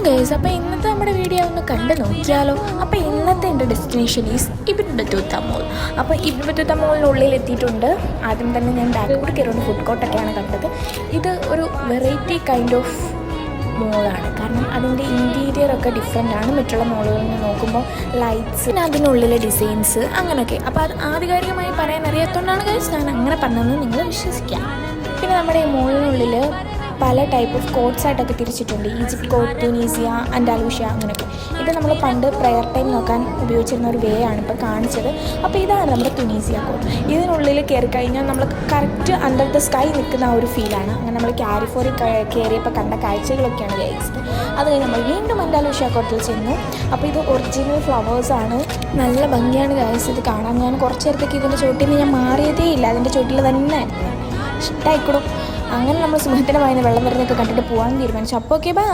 Guys, അപ്പോൾ ഇന്നത്തെ നമ്മുടെ വീഡിയോ ഒന്ന് കണ്ടു നോക്കിയാലോ. അപ്പോൾ ഇന്നത്തെ എൻ്റെ ഡെസ്റ്റിനേഷൻ ഈസ് ഇബ്ൻ ബത്തൂത്ത മോൾ. അപ്പോൾ ഇബ്ൻ ബത്തൂത്ത മോളിനുള്ളിൽ എത്തിയിട്ടുണ്ട്. ആദ്യം തന്നെ ഞാൻ ബാക്കോട്ട് കയറുന്ന ഫുഡ് കോർട്ടൊക്കെയാണ് കണ്ടത്. ഇത് ഒരു വെറൈറ്റി കൈൻഡ് ഓഫ് മോളാണ്. കാരണം അതിൻ്റെ ഇൻറ്റീരിയറൊക്കെ ഡിഫറെൻ്റ് ആണ് മറ്റുള്ള മോളുകളിൽ നിന്ന് നോക്കുമ്പോൾ. ലൈറ്റ്സ്, പിന്നെ അതിനുള്ളിലെ ഡിസൈൻസ് അങ്ങനെയൊക്കെ. അപ്പോൾ അത് ആധികാരികമായി പറയാൻ അറിയാത്തതുകൊണ്ടാണ് ഗൈസ് ഞാൻ അങ്ങനെ പറഞ്ഞതെന്ന് നിങ്ങൾ വിശ്വസിക്കാം. പിന്നെ നമ്മുടെ ഈ മോളിനുള്ളിൽ പല ടൈപ്പ് ഓഫ് കോട്ട്സായിട്ടൊക്കെ തിരിച്ചിട്ടുണ്ട്. ഈജിപ്റ്റ് കോട്ട്, ട്യൂണീസിയ, അൻഡാലൂഷ്യ അങ്ങനെയൊക്കെ. ഇത് നമ്മൾ പണ്ട് പ്രെയർ ടൈം നോക്കാൻ ഉപയോഗിച്ചിരുന്ന ഒരു വേ ആണ് ഇപ്പോൾ കാണിച്ചത്. അപ്പോൾ ഇതാണ് നമ്മുടെ ട്യൂണീസിയ കോട്ട്. ഇതിനുള്ളിൽ കയറി കഴിഞ്ഞാൽ നമ്മൾ കറക്റ്റ് അണ്ടർ ദ സ്കൈ നിൽക്കുന്ന ആ ഒരു ഫീലാണ്. അങ്ങനെ നമ്മൾ കാരിഫോറിൽ കയറിയപ്പോൾ കണ്ട കാഴ്ചകളൊക്കെയാണ് ഗൈസ്. അത് കഴിഞ്ഞ് നമ്മൾ വീണ്ടും അൻഡാലൂഷ്യ കോട്ടിൽ ചെന്നു. അപ്പോൾ ഇത് ഒറിജിനൽ ഫ്ലവേഴ്സാണ്. നല്ല ഭംഗിയാണ് ഗൈസ് ഇത് കാണാൻ. ഞാൻ കുറച്ച് നേരത്തേക്ക് ഇതിൻ്റെ ചോട്ടിൽ നിന്ന് ഞാൻ മാറിയതേ ഇല്ല. അതിൻ്റെ ചോട്ടിൽ തന്നെ ആയിരുന്നു. ഇഷ്ടമായിക്കോളും. അങ്ങനെ നമ്മൾ സിംഹത്തിൻ്റെ വായിന്ന് വെള്ളം വരുന്നതൊക്കെ കണ്ടിട്ട് പോകാൻ തീരുമാനിച്ചു. അപ്പോൾ ഓക്കെ, ബൈ.